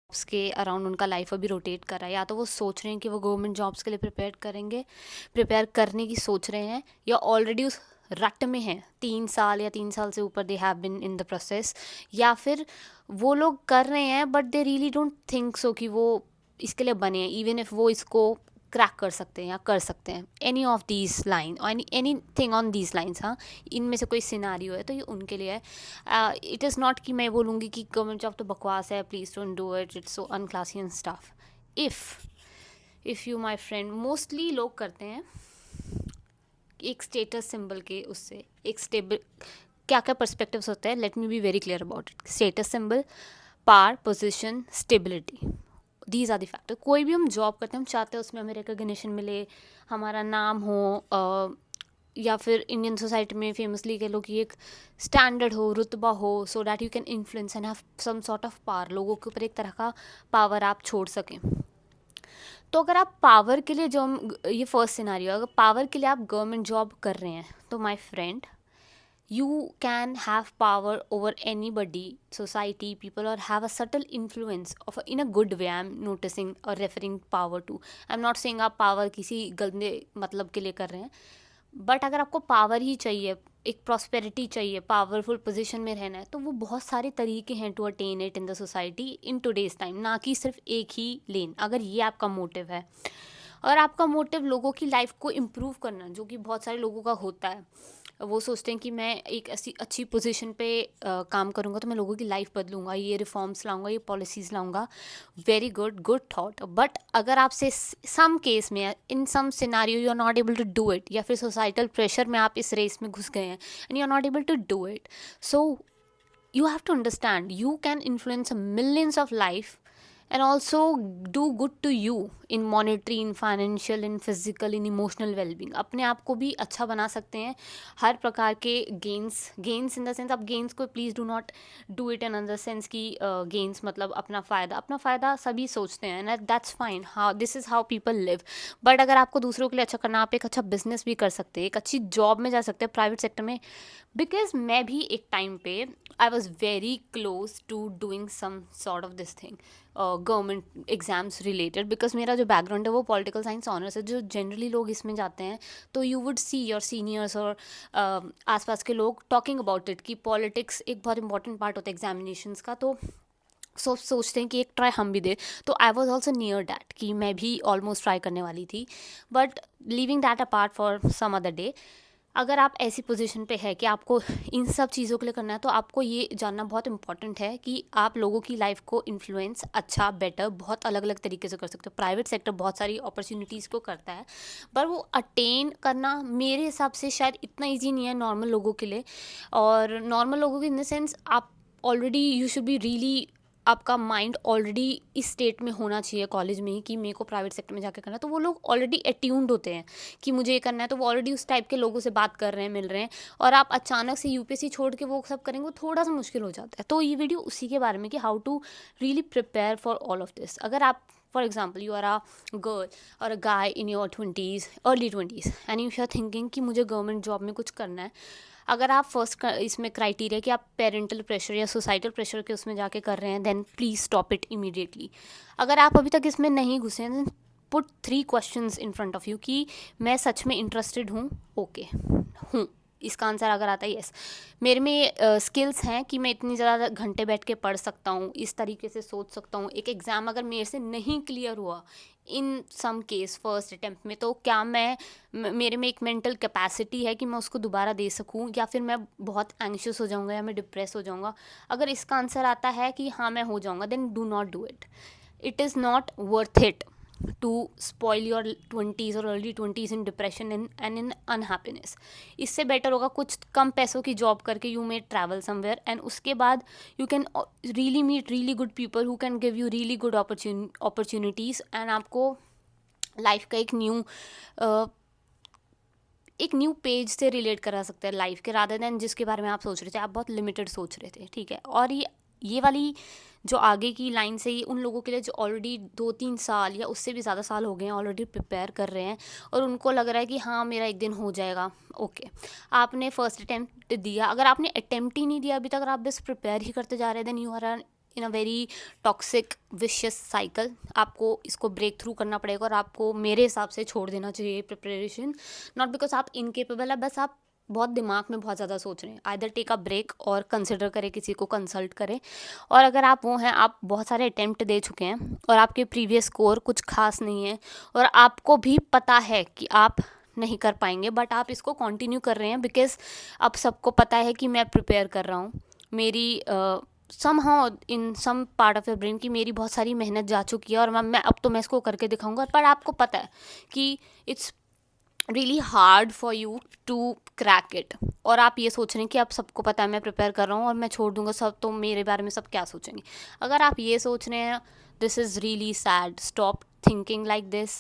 के अराउंड उनका लाइफ अभी रोटेट कर रहा है, या तो वो सोच रहे हैं कि वो गवर्नमेंट जॉब्स के लिए प्रिपेयर करने की सोच रहे हैं, या ऑलरेडी उस रट में हैं, 3 साल या 3 साल से ऊपर they have been in the process, या फिर वो लोग कर रहे हैं but they really don't think so कि वो इसके लिए बने हैं, इवन इफ वो इसको क्रैक कर सकते हैं या कर सकते हैं। Any of these line, any thing on these lines, हाँ, इनमें से कोई सिनारियो है तो ये उनके लिए है। इट इज़ नॉट कि मैं बोलूँगी कि गवर्नमेंट जॉब तो बकवास है, please don't do it, it's so unclassy and stuff. If you my friend, mostly लोग करते हैं एक स्टेटस सिंबल के उससे, एक स्टेबल, क्या क्या पर्सपेक्टिव्स होते हैं, let me be very clear about it. Status symbol, power, position, stability, these are the factor. कोई भी हम जॉब करते हैं, हम चाहते हैं उसमें हमें रिकग्निशन मिले, हमारा नाम हो, या फिर इंडियन सोसाइटी में फेमसली कह लो कि एक स्टैंडर्ड हो, रुतबा हो, so that you can influence and have some sort of power, लोगों के ऊपर एक तरह का पावर आप छोड़ सकें। तो अगर आप पावर के लिए, जो हम, ये फर्स्ट सिनारियो, अगर पावर के लिए आप गवर्नमेंट जॉब कर रहे हैं तो my friend, you can have power over anybody, society, people, or have a subtle influence of in a good way. I'm noticing or referring power to, I'm not saying आप power किसी गंदे मतलब के लिए कर रहे हैं, बट अगर आपको पावर ही चाहिए, एक प्रॉस्पेरिटी चाहिए, पावरफुल पोजीशन में रहना है, तो वो बहुत सारे तरीके हैं to attain it in the society in today's time, ना कि सिर्फ एक ही लेन। अगर ये आपका मोटिव है और आपका मोटिव लोगों की लाइफ को इम्प्रूव करना, जो कि बहुत सारे लोगों का होता है, वो सोचते हैं कि मैं एक ऐसी अच्छी पोजीशन पे काम करूँगा तो मैं लोगों की लाइफ बदलूँगा, ये रिफॉर्म्स लाऊंगा, ये पॉलिसीज़ लाऊंगा, very good, good thought. But अगर आपसे सम केस में, in some scenario, you are not able to do it, या फिर सोसाइटल प्रेशर में आप इस रेस में घुस गए हैं and you are not able to do it, so you have to understand you can influence millions of life and also do good to you in monetary, in financial, in physical, in emotional well-being। अपने आप को भी अच्छा बना सकते हैं, हर प्रकार के गेंस इन द सेंस, आप गेंस को please do not do it in the sense कि गेंस मतलब अपना फ़ायदा सभी सोचते हैं and that's fine, how this is how people live. But अगर आपको दूसरों के लिए अच्छा करना, आप एक अच्छा बिजनेस भी कर सकते हैं, एक अच्छी जॉब में जा सकते हैं प्राइवेट सेक्टर में। बिकॉज मैं भी एक टाइम पे I was very close to doing some sort of this thing, government exams related, because मेरा जो बैकग्राउंड है वो पॉलिटिकल साइंस ऑनर्स है, जो जनरली लोग इसमें जाते हैं तो you would see your seniors और आसपास के लोग टॉकिंग अबाउट इट कि पॉलिटिक्स एक बहुत इंपॉर्टेंट पार्ट होता है एग्जामिनेशंस का, तो सोचते हैं कि एक ट्राई हम भी दे। तो I was also near that कि मैं भी ऑलमोस्ट ट्राई करने वाली थी, but leaving that apart for some other day. अगर आप ऐसी पोजीशन पे है कि आपको इन सब चीज़ों के लिए करना है, तो आपको ये जानना बहुत इंपॉर्टेंट है कि आप लोगों की लाइफ को इन्फ्लुएंस अच्छा, बेटर, बहुत अलग अलग तरीके से कर सकते हो। प्राइवेट सेक्टर बहुत सारी अपॉर्चुनिटीज़ को करता है, पर वो अटेन करना मेरे हिसाब से शायद इतना ईजी नहीं है नॉर्मल लोगों के लिए। और नॉर्मल लोगों के इन द सेंस, आप already you should be really, आपका माइंड ऑलरेडी इस स्टेट में होना चाहिए कॉलेज में ही कि मेरे को प्राइवेट सेक्टर में जाके करना है, तो वो लोग ऑलरेडी अट्यून्ड होते हैं कि मुझे ये करना है, तो वो ऑलरेडी उस टाइप के लोगों से बात कर रहे हैं, मिल रहे हैं, और आप अचानक से यूपीएससी छोड़ के वो सब करेंगे, वो थोड़ा सा मुश्किल हो जाता है। तो ये वीडियो उसी के बारे में कि how to really prepare for all of this. अगर आप, for example, you are a girl और a guy in your 20s, early 20s, and you are thinking कि मुझे गवर्नमेंट जॉब में कुछ करना है, अगर आप फर्स्ट इसमें क्राइटेरिया कि आप पेरेंटल प्रेशर या सोसाइटल प्रेशर के उसमें जाके कर रहे हैं, then please stop it immediately. अगर आप अभी तक इसमें नहीं घुसे हैं, then put 3 questions in front of you कि मैं सच में इंटरेस्टेड हूँ, ओके हूँ, इसका आंसर अगर आता है यस, मेरे में स्किल्स हैं कि मैं इतनी ज़्यादा घंटे बैठ के पढ़ सकता हूँ, इस तरीके से सोच सकता हूँ, एक एग्ज़ाम अगर मेरे से नहीं क्लियर हुआ इन सम केस फर्स्ट अटैम्प्ट में, तो क्या मेरे में एक मेंटल कैपेसिटी है कि मैं उसको दोबारा दे सकूं, या फिर मैं बहुत एंग्शियस हो जाऊंगा या मैं डिप्रेस हो जाऊंगा। अगर इसका आंसर आता है कि हाँ मैं हो जाऊंगा, then do not do it, it is not worth it to spoil your 20s और early 20s in depression and in unhappiness. इससे बेटर होगा कुछ कम पैसों की जॉब करके you may travel somewhere, and उसके बाद you can really meet really good people who can give you really good opportunities, and आपको लाइफ का एक न्यू पेज से रिलेट करा सकते हैं लाइफ के, रादर देन जिसके बारे में आप सोच रहे थे, आप बहुत लिमिटेड सोच रहे थे, ठीक है। और ये वाली जो आगे की लाइन से, ये उन लोगों के लिए जो ऑलरेडी 2-3 साल या उससे भी ज़्यादा साल हो गए हैं, ऑलरेडी प्रिपेयर कर रहे हैं और उनको लग रहा है कि हाँ मेरा एक दिन हो जाएगा, ओके। आपने फर्स्ट अटैम्प्ट दिया, अगर आपने अटैम्प्ट ही नहीं दिया अभी तक, अगर आप बस प्रिपेयर ही करते जा रहे हैं, then you are in a very toxic vicious cycle. आपको इसको ब्रेक थ्रू करना पड़ेगा और आपको मेरे हिसाब से छोड़ देना चाहिए प्रिपरेशन, नॉट बिकॉज आप इनकेपेबल है, बस आप बहुत दिमाग में बहुत ज़्यादा सोच रहे हैं। आइदर टेक अ ब्रेक और कंसिडर करें, किसी को कंसल्ट करें। और अगर आप वो हैं, आप बहुत सारे अटेम्प्ट दे चुके हैं और आपके प्रीवियस स्कोर कुछ खास नहीं है और आपको भी पता है कि आप नहीं कर पाएंगे, बट आप इसको कंटिन्यू कर रहे हैं बिकॉज अब सबको पता है कि मैं प्रिपेयर कर रहा हूँ। मेरी somehow in some part of your brain की मेरी बहुत सारी मेहनत जा चुकी है और मैं अब तो मैं इसको करके दिखाऊंगा। पर आपको पता है कि it's really hard for you to crack it, और आप ये सोच रहे हैं कि अब सबको पता है मैं प्रिपेयर कर रहा हूँ और मैं छोड़ दूंगा सब, तो मेरे बारे में सब क्या सोचेंगे। अगर आप ये सोच रहे हैं, this is really sad. Stop thinking like this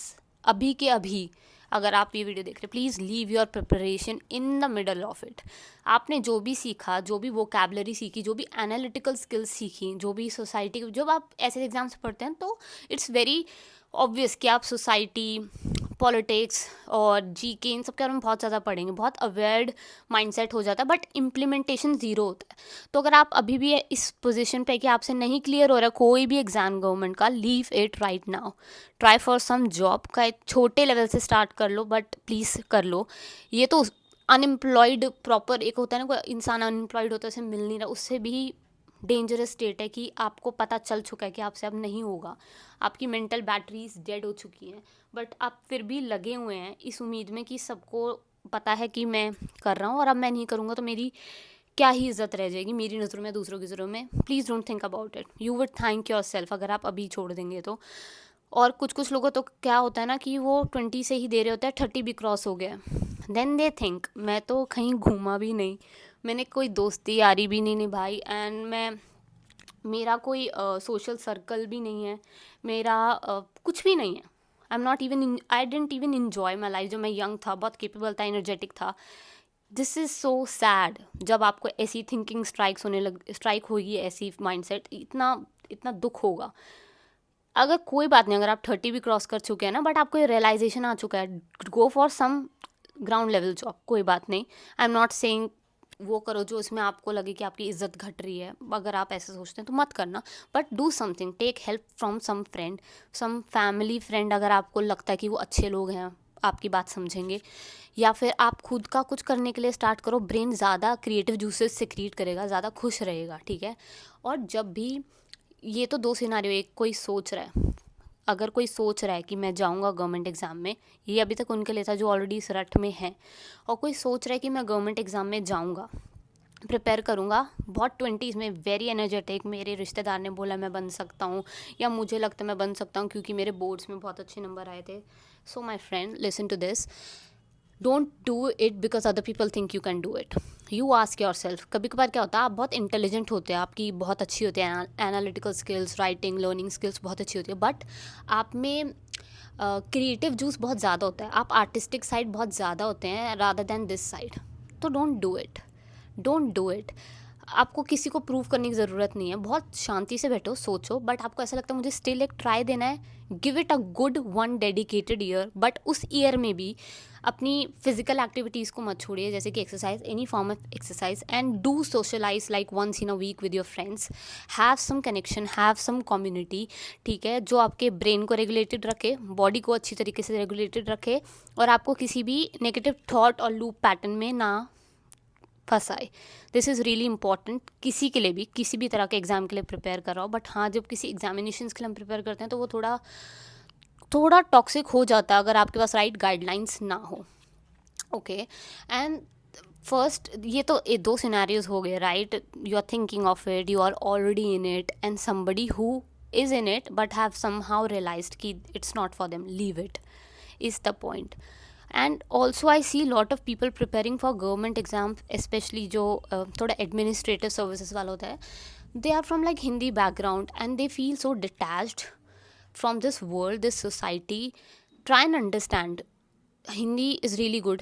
अभी के अभी। अगर आप ये वीडियो देख रहे हैं, please leave your preparation in the middle of it. आपने जो भी सीखा, जो भी वोकैबलरी सीखी, जो भी एनालिटिकल स्किल्स सीखी, जो भी सोसाइटी, जब आप ऐसे एग्जाम्स पढ़ते हैं तो इट्स वेरी ऑब्वियस कि आप सोसाइटी, पॉलिटिक्स और जीके इन सब के बारे में बहुत ज़्यादा पढ़ेंगे, बहुत अवेयर्ड माइंडसेट हो जाता है, बट इम्प्लीमेंटेशन ज़ीरो होता है। तो अगर आप अभी भी इस पोजीशन पे कि आपसे नहीं क्लियर हो रहा है कोई भी एग्ज़ाम गवर्नमेंट का, leave it right now. Try for some job का, एक छोटे लेवल से स्टार्ट कर लो, बट प्लीज़ कर लो। ये तो अनएम्प्लॉयड प्रॉपर एक होता है ना, कोई इंसान अनएम्प्लॉयड होता है, उसे मिल नहीं रहा, उससे भी डेंजरस स्टेट है कि आपको पता चल चुका है कि आपसे अब नहीं होगा, आपकी मेंटल बैटरीज डेड हो चुकी हैं, बट आप फिर भी लगे हुए हैं इस उम्मीद में कि सबको पता है कि मैं कर रहा हूँ और अब मैं नहीं करूँगा तो मेरी क्या ही इज्जत रह जाएगी मेरी नज़रों में, दूसरों की नज़रों में। Please don't think about it, you would thank your self अगर आप अभी छोड़ देंगे तो। और कुछ कुछ लोगों तो क्या होता है ना कि वो 20 से ही दे रहे होते हैं, 30 भी क्रॉस हो गया, देन दे थिंक मैं तो कहीं घूमा भी नहीं, मैंने कोई दोस्ती यारी भी नहीं निभाई, एंड मेरा कोई सोशल सर्कल भी नहीं है, मेरा कुछ भी नहीं है। I am not even, I didn't even enjoy my life. जब मैं यंग था, बहुत केपेबल था, एनर्जेटिक था। This is so sad. जब आपको ऐसी थिंकिंग स्ट्राइक होगी, ऐसी माइंडसेट, इतना इतना दुख होगा। अगर कोई बात नहीं, अगर आप 30 भी क्रॉस कर चुके हैं ना, बट आपको ये रियलाइजेशन आ चुका है, go for some ground level job, कोई बात नहीं। आई एम नॉट सेइंग वो करो जो इसमें आपको लगे कि आपकी इज्जत घट रही है, अगर आप ऐसे सोचते हैं तो मत करना, but do something, take help from some friend, some family friend, अगर आपको लगता है कि वो अच्छे लोग हैं, आपकी बात समझेंगे, या फिर आप खुद का कुछ करने के लिए स्टार्ट करो। ब्रेन ज़्यादा क्रिएटिव जूसेस सिक्रीट करेगा, ज़्यादा खुश रहेगा, ठीक है। और जब भी, ये तो दो सिनारियो, एक कोई सोच रहा है, अगर कोई सोच रहा है कि मैं जाऊंगा गवर्नमेंट एग्ज़ाम में, ये अभी तक उनके लिए था जो ऑलरेडी इस रट में है, और कोई सोच रहा है कि मैं गवर्नमेंट एग्ज़ाम में जाऊंगा, प्रिपेयर करूँगा, बहुत 20s में वेरी एनर्जेटिक, मेरे रिश्तेदार ने बोला मैं बन सकता हूँ, या मुझे लगता है मैं बन सकता हूँ क्योंकि मेरे बोर्ड्स में बहुत अच्छे नंबर आए थे। So my friend, listen to this, don't do it because other people think you can do it. You ask yourself. कभी कभार क्या होता है, आप बहुत इंटेलिजेंट होते हैं, आपकी बहुत अच्छी होती है analytical skills, writing, learning skills बहुत अच्छी होती है, बट आप में क्रिएटिव जूस बहुत ज़्यादा होता है, आप आर्टिस्टिक साइड बहुत ज़्यादा होते हैं रादर दैन दिस साइड। तो don't do it, don't do it. आपको किसी को प्रूव करने की ज़रूरत नहीं है, बहुत शांति से बैठो, सोचो, बट आपको ऐसा लगता है मुझे स्टिल एक ट्राई देना है, give it a good one dedicated year, but उस ईयर में भी अपनी फिजिकल एक्टिविटीज़ को मत छोड़िए, जैसे कि exercise, any form of exercise, and do socialise like once in a week with your friends, have some connection, have some community, ठीक है, जो आपके ब्रेन को रेगुलेटेड रखे, बॉडी को अच्छी तरीके से रेगुलेटेड रखे, और आपको किसी भी नेगेटिव थॉट और लूप पैटर्न में ना फंसाए। दिस इज़ रियली इंपॉर्टेंट, किसी के लिए भी, किसी भी तरह के एग्ज़ाम के लिए प्रिपेयर कर रहा हो, बट हाँ, जब किसी एग्जामिनेशंस के लिए हम प्रिपेयर करते हैं तो वो थोड़ा थोड़ा टॉक्सिक हो जाता है अगर आपके पास राइट गाइडलाइंस ना हो। ओके, एंड फर्स्ट, ये तो ये दो सिनेरियोज हो गए, right. You are thinking of it, you are already in it, and somebody who is in it but have somehow realised कि it's not for them, leave it, is the point. And also I see lot of people preparing for government exam, especially जो थोड़ा administrative services वाला होता है, they are from like Hindi background and they feel so detached from this world, this society. Try and understand, Hindi is really good,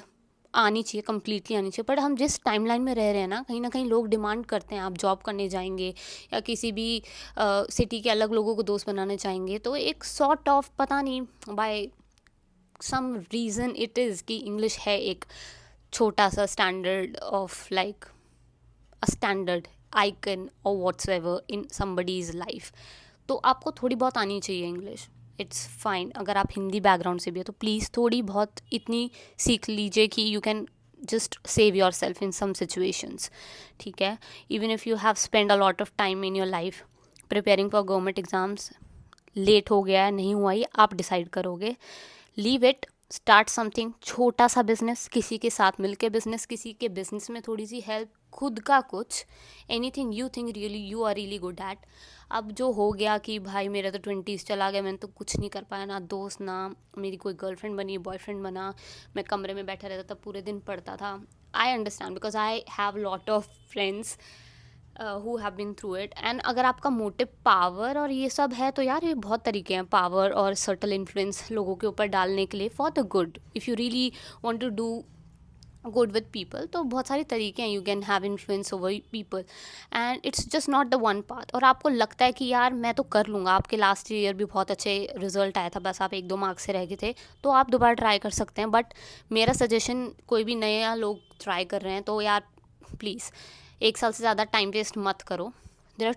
आनी चाहिए, completely आनी चाहिए, but हम जिस टाइमलाइन में रह रहे हैं ना कहीं लोग डिमांड करते हैं आप जॉब करने जाएंगे या किसी भी सिटी के अलग लोगों को दोस्त बनाना चाहेंगे, तो एक सॉर्ट ऑफ, पता नहीं by some reason it is कि इंग्लिश है एक छोटा सा standard of like a standard, icon or whatsoever in somebody's life. तो आपको थोड़ी बहुत आनी चाहिए इंग्लिश, इट्स फाइन. अगर आप हिंदी बैकग्राउंड से भी है तो प्लीज़ थोड़ी बहुत इतनी सीख लीजिए कि you can just save yourself in some situations. ठीक है, even if you have spent a lot of time in your life preparing for government exams, late हो गया है, नहीं हुआ, ये आप डिसाइड करोगे. लीव इट, स्टार्ट समथिंग, छोटा सा बिजनेस, किसी के साथ मिलके बिजनेस, किसी के बिजनेस में थोड़ी सी हेल्प, खुद का कुछ, anything you think really you are really good at. अब जो हो गया कि भाई मेरा तो 20s चला गया, मैंने तो कुछ नहीं कर पाया, ना दोस्त, ना मेरी कोई गर्लफ्रेंड बनी, बॉयफ्रेंड बना, मैं कमरे में बैठा रहता था, पूरे दिन पढ़ता था. I understand because I have lot of friends who have been through it. And अगर आपका मोटिव पावर और ये सब है तो यार ये बहुत तरीके हैं पावर और सर्टल इन्फ्लुएंस लोगों के ऊपर डालने के लिए for the good. If you really want to do good with people तो बहुत सारे तरीके हैं, you can have influence over people and it's just not the one path. और आपको लगता है कि यार मैं तो कर लूँगा, आपके लास्ट ईयर भी बहुत अच्छे रिजल्ट आया था, बस आप 1-2 मार्क्स से रह गए थे, तो आप दोबारा ट्राई कर सकते हैं. बट मेरा सजेशन, कोई भी नया लोग ट्राई कर रहे हैं तो यार प्लीज़ 1 साल से ज़्यादा टाइम वेस्ट मत करो. There are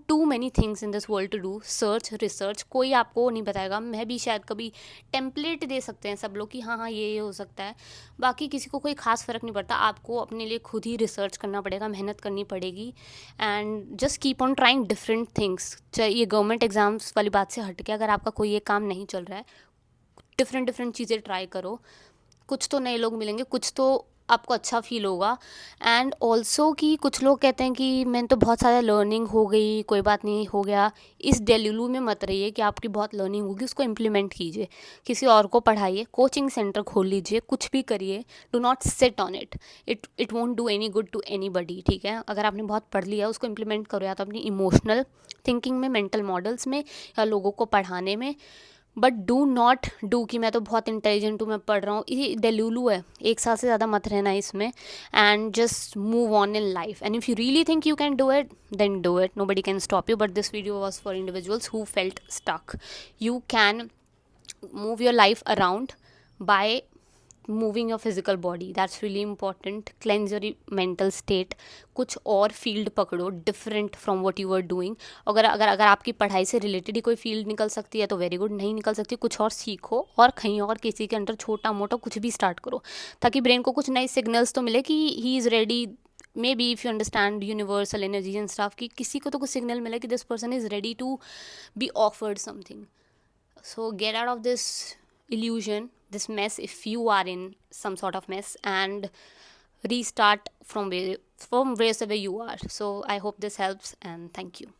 too many things in this world to do. Search, research, कोई आपको नहीं बताएगा. मैं भी शायद कभी टेम्पलेट दे सकते हैं सब लोग कि हाँ हाँ ये हो सकता है, बाकी किसी को कोई खास फ़र्क नहीं पड़ता. आपको अपने लिए खुद ही रिसर्च करना पड़ेगा, मेहनत करनी पड़ेगी and just keep on trying different things. चाहे ये गवर्नमेंट एग्ज़ाम्स वाली बात से हट के अगर आपका कोई ये काम नहीं चल रहा है, डिफरेंट चीज़ें ट्राई करो. कुछ तो नए लोग मिलेंगे, कुछ तो आपको अच्छा फील होगा. एंड ऑल्सो कि कुछ लोग कहते हैं कि मैंने तो बहुत सारा लर्निंग हो गई, कोई बात नहीं, हो गया. इस डेलुलू में मत रहिए कि आपकी बहुत लर्निंग होगी, उसको इम्प्लीमेंट कीजिए, किसी और को पढ़ाइए, कोचिंग सेंटर खोल लीजिए, कुछ भी करिए. Do not sit on it. It won't do any good to anybody. ठीक है, अगर आपने बहुत पढ़ लिया उसको इम्प्लीमेंट करो, या तो अपनी इमोशनल थिंकिंग में, मेंटल मॉडल्स में, या लोगों को पढ़ाने में. बट डू नॉट डू कि मैं तो बहुत इंटेलिजेंट हूँ, मैं पढ़ रहा हूँ, ये डेलुलू है. 1 साल से ज़्यादा मत रहना इसमें and just move on in life. And if you really think you can do it, then do it. Nobody can stop you. But this video was for individuals who felt stuck. You can move your life around by moving your physical body. That's really important. Cleanse your mental state. कुछ और field पकड़ो different from what you are doing. अगर अगर अगर आपकी पढ़ाई से related ही कोई फील्ड निकल सकती है तो वेरी गुड. नहीं निकल सकती, कुछ और सीखो और कहीं और किसी के अंदर छोटा मोटा कुछ भी स्टार्ट करो, ताकि ब्रेन को कुछ नए सिग्नल्स तो मिले कि he is ready. Maybe if you understand universal energy and stuff, कि किसी को तो कुछ सिग्नल मिले कि this person is ready to be offered something. So get out of this illusion, this mess, if you are in some sort of mess, and restart from wherever you are. So I hope this helps, and thank you.